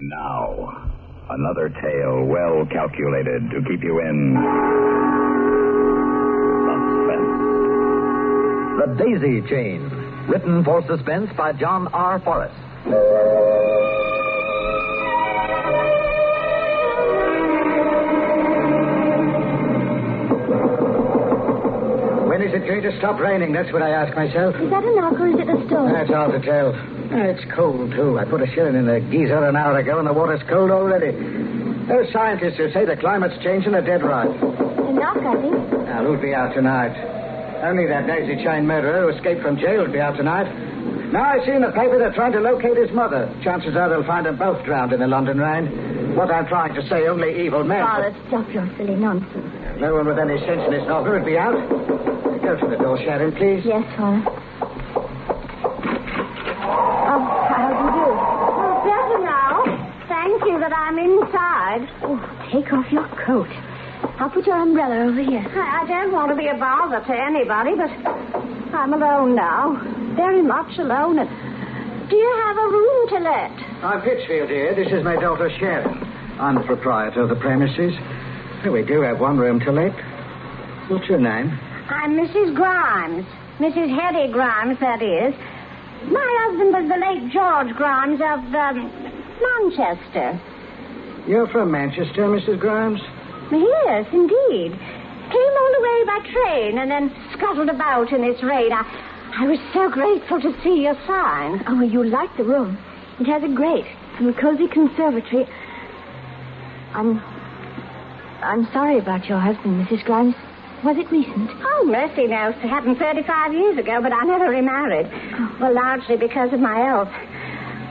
Now, another tale well calculated to keep you in suspense. The Daisy Chain, written for Suspense by John R. Forrest. When is it going to stop raining? That's what I ask myself. Is that a knock or is it a storm? That's hard to tell. It's cold, too. I put a shilling in the geyser an hour ago, and the water's cold already. Those scientists who say the climate's changing are dead right. A knock, I think. Now, who'd be out tonight? Only that daisy chain murderer who escaped from jail would be out tonight. Now, I see in the paper they're trying to locate his mother. Chances are they'll find them both drowned in the London rain. What I'm trying to say, only evil men... Father, stop your silly nonsense. No one with any sense in his novel would be out. Go to the door, Sharon, please. Yes, Father. Oh, how do you do? Oh, better now. Thank you that I'm inside. Oh, take off your coat. I'll put your umbrella over here. I don't want to be a bother to anybody, but I'm alone now. Very much alone. And do you have a room to let? I'm Pittsfield here. This is my daughter, Sharon. I'm the proprietor of the premises. We do have one room to let. What's your name? I'm Mrs. Grimes. Mrs. Hetty Grimes, that is. My husband was the late George Grimes of Manchester. You're from Manchester, Mrs. Grimes? Yes, indeed. Came all the way by train and then scuttled about in this rain. I was so grateful to see your sign. Oh, you like the room. It has a grate and a cozy conservatory. I'm sorry about your husband, Mrs. Grimes. Was it recent? Oh, mercy knows. It happened 35 years ago, but I never remarried. Oh. Well, largely because of my health.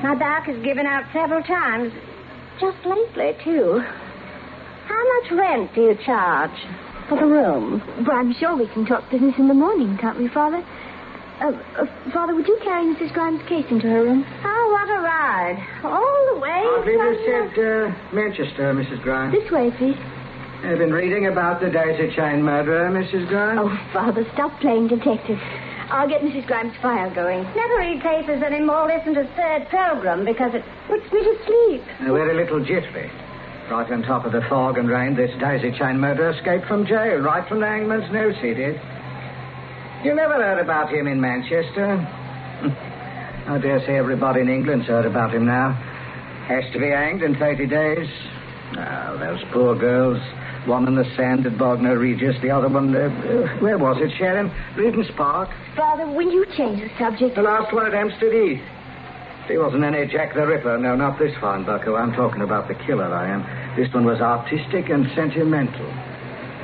My back has given out several times. Just lately, too. How much rent do you charge for the room? Well, I'm sure we can talk business in the morning, can't we, Father? Father, would you carry Mrs. Grimes' case into her room? Oh, what a ride. All the way I believe from... you said Manchester, Mrs. Grimes. This way, please. I've been reading about the daisy chain murderer, Mrs. Grimes. Oh, Father, stop playing detective. I'll get Mrs. Grimes' fire going. Never read papers anymore. Listen to Third Pilgrim because it puts me to sleep. A very little jittery. Right on top of the fog and rain, this daisy chain murderer escaped from jail, right from the hangman's noose, he did. You never heard about him in Manchester? I dare say everybody in England's heard about him now. Has to be hanged in 30 days. Oh, those poor girls. One in the sand at Bognor Regis, the other one... where was it, Sharon? Regent's Park. Father, will you change the subject? The last one at Hampstead Heath. He wasn't any Jack the Ripper. No, not this fine bucko. I'm talking about the killer, I am. This one was artistic and sentimental.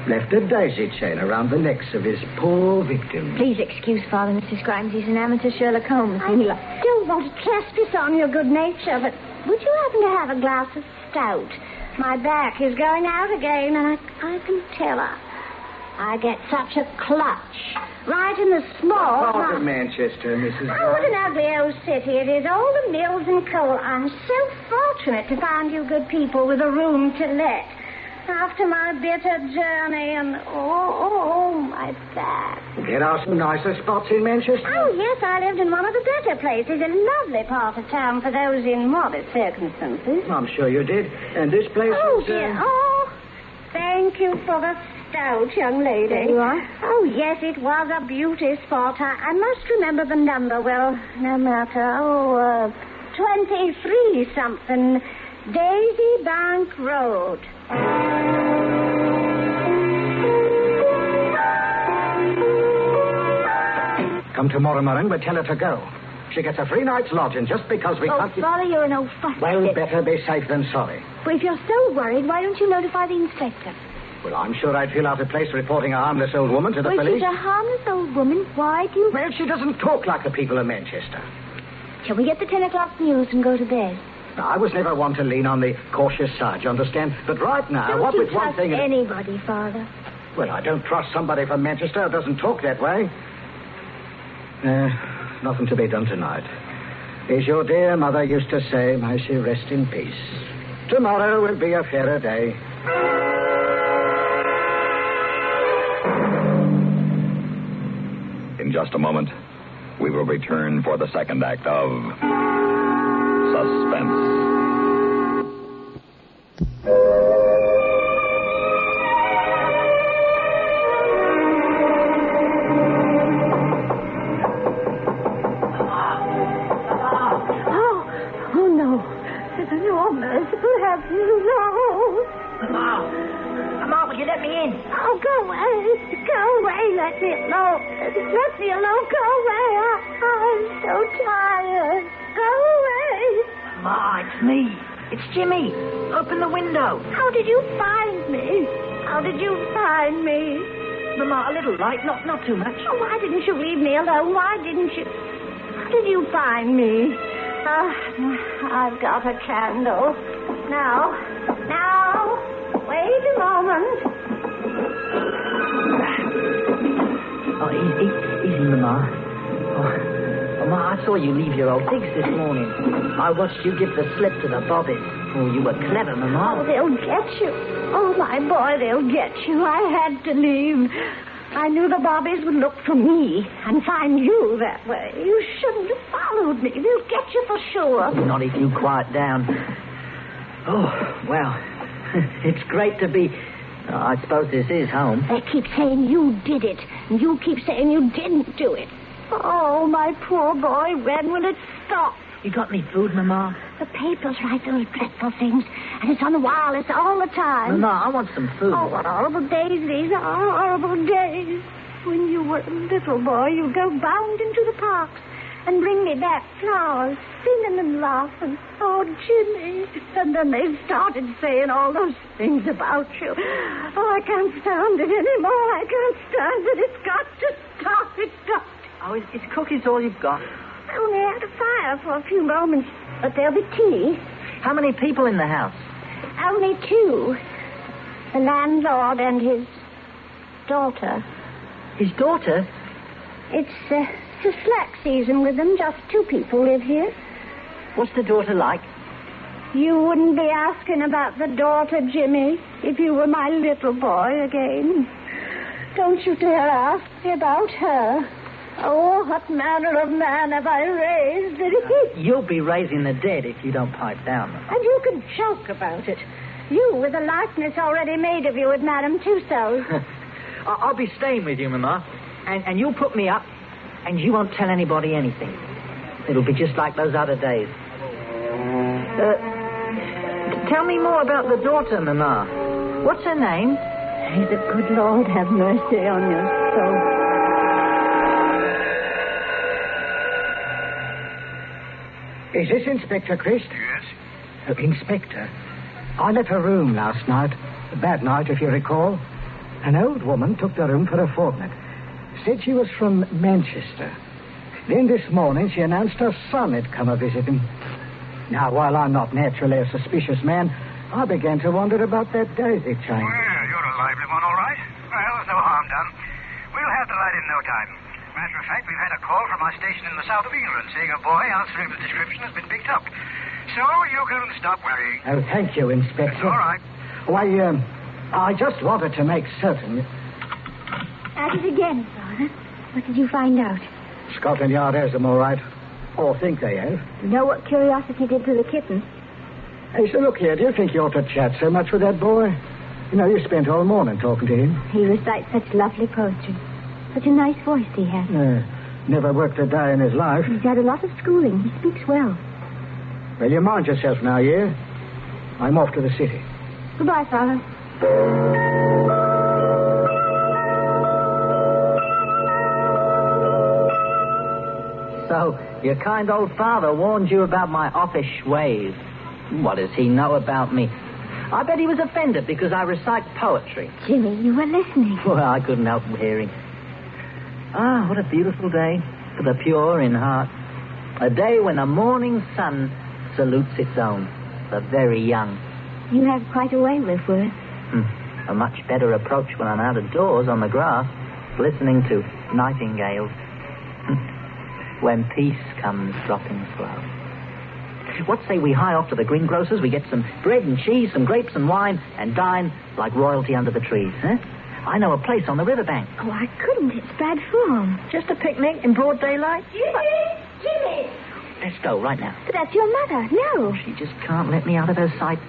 Left a daisy chain around the necks of his poor victims. Please excuse Father, Mrs. Grimes. He's an amateur Sherlock Holmes. I don't want to trespass on your good nature, but would you happen to have a glass of stout? My back is going out again, and I can tell her. I get such a clutch. Right in the small... What part of Manchester, Mrs. Oh, what an ugly old city it is. All the mills and coal. I'm so fortunate to find you good people with a room to let. After my bitter journey and, my back. There are some nicer spots in Manchester? Oh, yes, I lived in one of the better places. A lovely part of town for those in modest circumstances. I'm sure you did. And this place Oh, is... dear. Oh, thank you for the stout, young lady. There you are. Oh, yes, it was a beauty spot. I must remember the number. Well, no matter. 23-something. Daisy Bank Road. Come tomorrow morning, but tell her to go. She gets a free night's lodging just because we can't... Father, you're an old fuss. Well, better be safe than sorry. But if you're so worried, why don't you notify the inspector? Well, I'm sure I'd feel out of place reporting a harmless old woman to the Well, police. she's a harmless old woman. Why do you... Well, she doesn't talk like the people of Manchester. Shall we get the 10 o'clock news and go to bed? Now, I was never one to lean on the cautious side, you understand? But right now, Don't what you with one trust thing... anybody, Father? Well, I don't trust somebody from Manchester who doesn't talk that way. Nothing to be done tonight. As your dear mother used to say, may she rest in peace. Tomorrow will be a fairer day. In just a moment, we will return for the second act of Suspense. You're merciful, have you? No. Mama, will you let me in? Oh, go away. Go away. Let me alone. Let me alone. Go away. I'm so tired. Go away. Ma, it's me. It's Jimmy. Open the window. How did you find me? How did you find me? Mama, a little light, not too much. Oh, why didn't you leave me alone? Why didn't you? How did you find me? I've got a candle. Now, wait a moment. Oh, easy, Mama. Oh, Ma, I saw you leave your old digs this morning. I watched you give the slip to the bobbies. Oh, you were clever, Mama. Oh, they'll get you. Oh, my boy, they'll get you. I had to leave. I knew the bobbies would look for me and find you that way. You shouldn't have followed me. They'll get you for sure. Not if you quiet down. Oh, well, it's great to be... I suppose this is home. They keep saying you did it, and you keep saying you didn't do it. Oh, my poor boy, when will it stop? You got any food, Mama? The papers write those dreadful things, and it's on the wireless all the time. Mama, I want some food. Oh, what horrible days these are, horrible days. When you were a little boy, you'd go bound into the parks and bring me back flowers, singing and laughing. Oh, Jimmy. And then they started saying all those things about you. Oh, I can't stand it anymore. I can't stand it. It's got to stop. It's got to. Oh, is cookies all you've got? I only had a fire for a few moments, but there'll be tea. How many people in the house? Only two. The landlord and his daughter. His daughter? It's slack season with them. Just two people live here. What's the daughter like? You wouldn't be asking about the daughter, Jimmy, if you were my little boy again. Don't you dare ask me about her. Oh, what manner of man have I raised? You'll be raising the dead if you don't pipe down. And you can joke about it. You, with a likeness already made of you at Madame Tussauds. I'll be staying with you, Mama. And you'll put me up, and you won't tell anybody anything. It'll be just like those other days. Tell me more about the daughter, Mama. What's her name? May the good Lord have mercy on your soul. Is this Inspector Christ? Yes. Inspector, I left her room last night. A bad night, if you recall. An old woman took the room for a fortnight. Said she was from Manchester. Then this morning she announced her son had come a-visiting. Now, while I'm not naturally a suspicious man, I began to wonder about that daisy chain. Well, you're a lively one, all right. Well, there's no harm done. We'll have the lad in no time. Matter of fact, we've had a call from our station in the south of England saying a boy answering the description has been picked up. So you can stop worrying. Oh, thank you, Inspector. That's all right. Why, I just wanted to make certain. At it again, Father. What did you find out? Scotland Yard has them all right. Or think they have. You know what curiosity did to the kitten? Hey, so look here, do you think you ought to chat so much with that boy? You know, you spent all morning talking to him. He recites such lovely poetry. Such a nice voice he has. Never worked a day in his life. He's had a lot of schooling. He speaks well. Well, you mind yourself now, yeah? I'm off to the city. Goodbye, Father. So, your kind old father warned you about my offish ways. What does he know about me? I bet he was offended because I recite poetry. Jimmy, you were listening. Well, I couldn't help hearing. Ah, what a beautiful day for the pure in heart. A day when the morning sun salutes its own, the very young. You have quite a way with words. A much better approach when I'm out of doors on the grass, listening to nightingales. When peace comes dropping slow. What say we hie off to the greengrocer's, we get some bread and cheese, some grapes and wine, and dine like royalty under the trees, huh? I know a place on the riverbank. Oh, I couldn't. It's bad form. Just a picnic in broad daylight? Jimmy! Let's go right now. But that's your mother. No. She just can't let me out of her sight.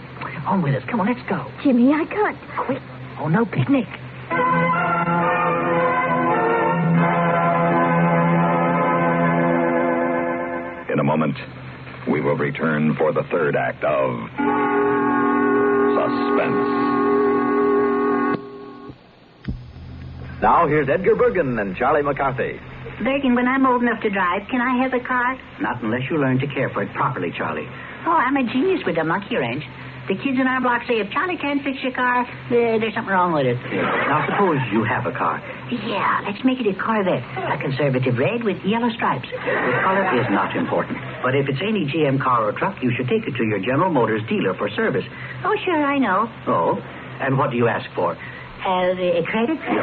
On with us. Come on, let's go. Jimmy, I can't. Quick. Oh, no picnic. In a moment, we will return for the third act of Suspense. Now here's Edgar Bergen and Charlie McCarthy. Bergen, when I'm old enough to drive, can I have a car? Not unless you learn to care for it properly, Charlie. Oh, I'm a genius with the monkey wrench. The kids in our block say if Charlie can't fix your car, there's something wrong with it. Now, suppose you have a car. Yeah, let's make it a Corvette. A conservative red with yellow stripes. The color is not important. But if it's any GM car or truck, you should take it to your General Motors dealer for service. Oh, sure, I know. Oh? And what do you ask for? A credit? No.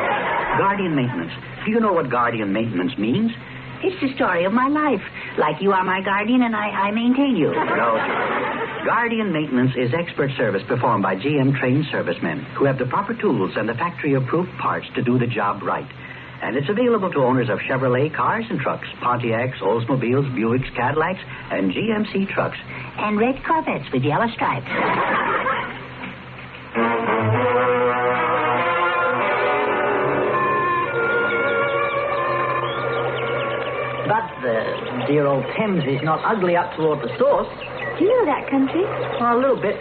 Guardian maintenance. Do you know what guardian maintenance means? It's the story of my life. Like you are my guardian and I maintain you. No. Guardian maintenance is expert service performed by GM-trained servicemen who have the proper tools and the factory-approved parts to do the job right. And it's available to owners of Chevrolet cars and trucks, Pontiacs, Oldsmobiles, Buicks, Cadillacs, and GMC trucks. And red Corvettes with yellow stripes. But the dear old Thames is not ugly up toward the source. Do you know that country? Well, a little bit.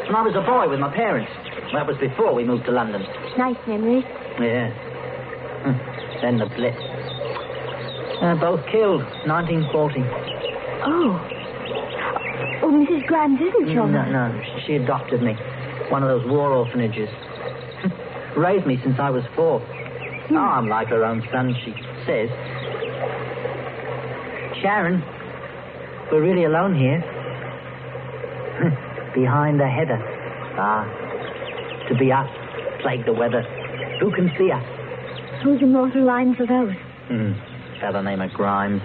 When I was a boy with my parents. That was before we moved to London. Nice memories. Yeah. Then the Blitz. Both killed, 1940. Oh. Oh, Mrs. Grimes isn't your mother? No, she adopted me. One of those war orphanages. Raised me since I was 4. Oh, I'm like her own son, she says. Sharon, we're really alone here. Behind the heather. To be us, plague the weather. Who can see us? Whose immortal lines are those? Fellow named Grimes.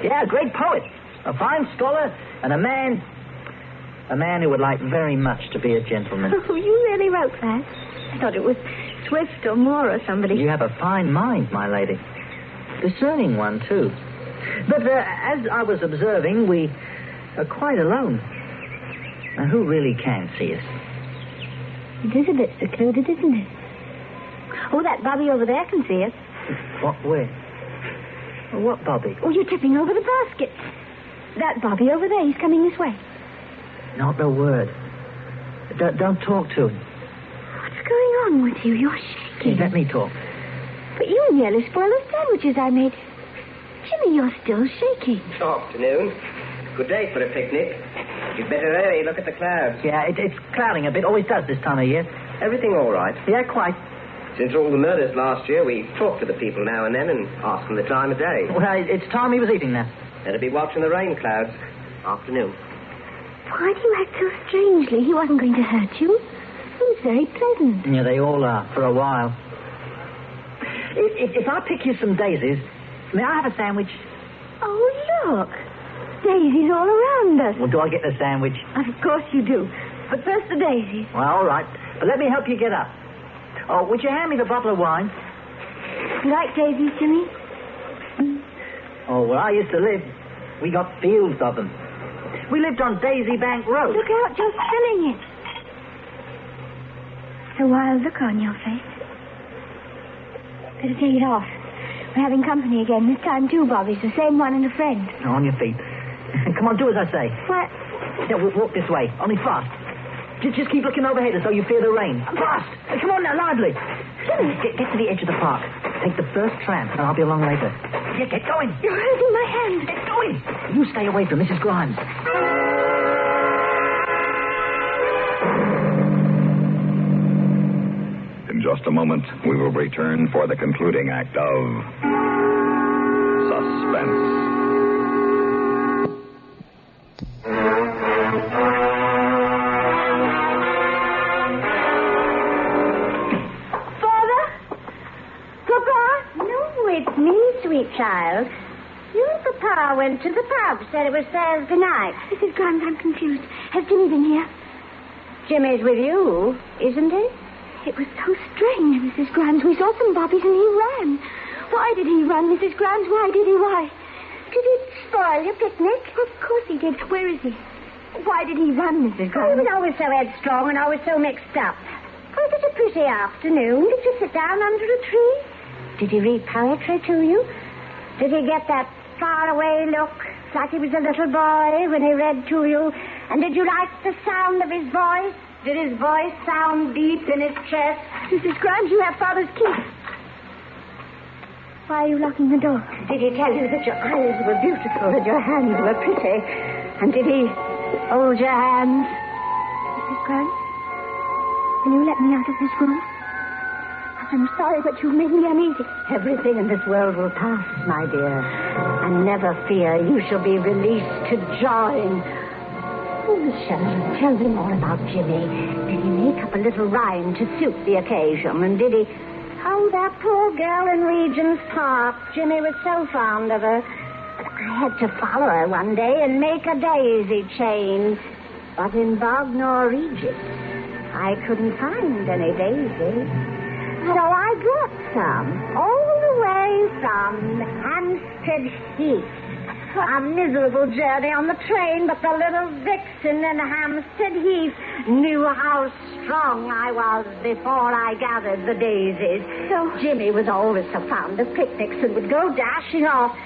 Yeah, a great poet. A fine scholar and a man who would like very much to be a gentleman. Oh, you really wrote that? I thought it was Swift or Moore or somebody. You have a fine mind, my lady. Discerning one, too. But as I was observing, we are quite alone. Now, who really can see us? It is a bit secluded, isn't it? Oh, that Bobby over there can see us. What, where? What Bobby? Oh, you're tipping over the basket. That Bobby over there, he's coming this way. Not a word. Don't talk to him. What's going on with you? You're shaking. Let me talk. But you nearly spoiled the sandwiches I made. Jimmy, you're still shaking. Afternoon. Good day for a picnic. You'd better hurry. Look at the clouds. Yeah, it's clouding a bit. Always does this time of year. Everything all right? Yeah, quite. Since all the murders last year, we talk to the people now and then and ask them the time of day. Well, it's time he was eating now. Better be watching the rain clouds. Afternoon. Why do you act so strangely? He wasn't going to hurt you. He was very pleasant. Yeah, they all are, for a while. If I pick you some daisies, may I have a sandwich? Oh, look. Daisies all around us. Well, do I get the sandwich? Of course you do. But first the daisies. Well, all right. But let me help you get up. Oh, would you hand me the bottle of wine? You like daisies, Jimmy? Oh, where I used to live, we got fields of them. We lived on Daisy Bank Road. Look out, you're spilling it. A wild look on your face. Better take it off. We're having company again. This time, 2 Bobbies. The same one and a friend. On your feet. Come on, do as I say. What? Yeah, we'll walk this way. Only fast. Just keep looking overhead as though you fear the rain. Fast! Come on now, lively. Get to the edge of the park. Take the first tram, and I'll be along later. Yeah, get going. You're holding my hand. Get going. You stay away from Mrs. Grimes. In just a moment, we will return for the concluding act of Suspense. Child, you and Papa went to the pub, said it was Thursday night. Mrs. Grimes, I'm confused. Has Jimmy been here? Jimmy's with you, isn't he? It was so strange, Mrs. Grimes. We saw some bobbies and he ran. Why did he run, Mrs. Grimes? Why did he? Why? Did he spoil your picnic? Of course he did. Where is he? Why did he run, Mrs. Grimes? He was always so headstrong and always so mixed up. Was it a pretty afternoon? Did you sit down under a tree? Did he read poetry to you? Did he get that faraway look like he was a little boy when he read to you? And did you like the sound of his voice? Did his voice sound deep in his chest? Mrs. Grimes, you have Father's key. Why are you locking the door? Did he tell you that your eyes were beautiful and your hands were pretty? And did he hold your hands? Mrs. Grimes, will you let me out of this room? I'm sorry, but you've made me uneasy. Everything in this world will pass, my dear. And never fear, you shall be released to join. Oh, Miss Sheridan, tell me more about Jimmy. Did he make up a little rhyme to suit the occasion? And did he... Oh, that poor girl in Regent's Park. Jimmy was so fond of her. But I had to follow her one day and make a daisy chain. But in Bognor, Egypt, I couldn't find any daisies. So I brought some, all the way from Hampstead Heath. A miserable journey on the train, but the little vixen in Hampstead Heath knew how strong I was before I gathered the daisies. So Jimmy was always so fond of picnics and would go dashing off.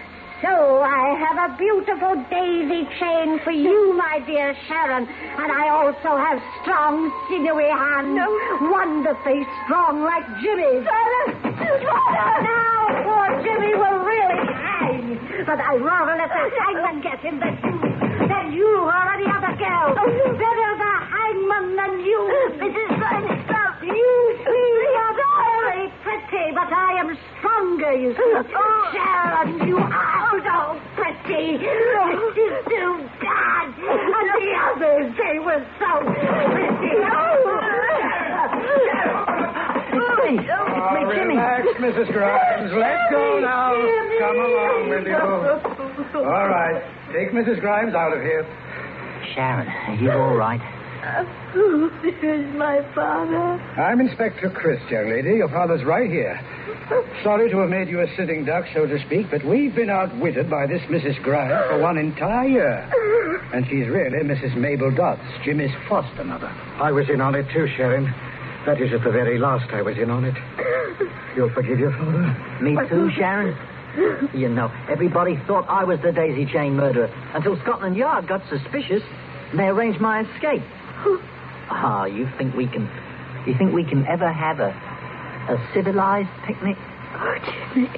So I have a beautiful daisy chain for you, my dear Sharon. And I also have strong, sinewy hands. No. Wonderfully strong like Jimmy's. Now poor Jimmy will really hang. But I'd rather let the hangman get him than you or any other girl. Better the hangman than you, Mrs. Grimes. You see, you're very pretty, but I am stronger, you see. Sharon, you are so pretty. It is too bad. And the others, they were so pretty. Relax, Mrs. Grimes. Let go now. Come along with you. All right. Take Mrs. Grimes out of here. Sharon, are you all right? Here's my father. I'm Inspector Chris, young lady. Your father's right here. Sorry to have made you a sitting duck, so to speak, but we've been outwitted by this Mrs. Grimes for one entire year. And she's really Mrs. Mabel Dodds, Jimmy's foster mother. I was in on it too, Sharon. That is, at the very last I was in on it. You'll forgive your father? Me too, Sharon. You know, everybody thought I was the daisy chain murderer until Scotland Yard got suspicious and they arranged my escape. You think we can ever have a civilized picnic? Oh, Jimmy.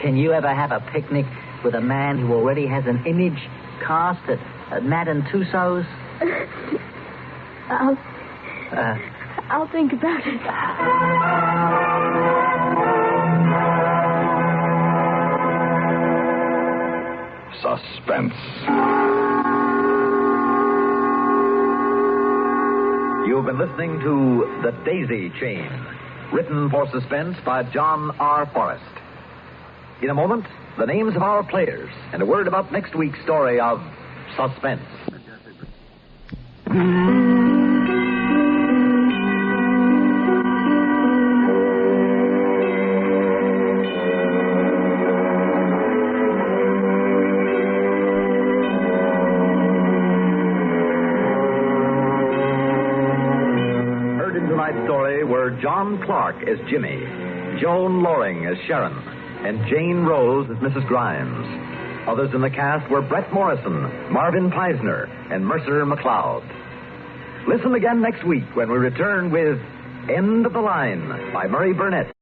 Can you ever have a picnic with a man who already has an image cast at Madame Tussauds? I'll think about it. Suspense. You've been listening to The Daisy Chain, written for Suspense by John R. Forrest. In a moment, the names of our players and a word about next week's story of Suspense. Story were John Clark as Jimmy, Joan Loring as Sharon, and Jane Rose as Mrs. Grimes. Others in the cast were Brett Morrison, Marvin Peisner, and Mercer McLeod. Listen again next week when we return with End of the Line by Murray Burnett.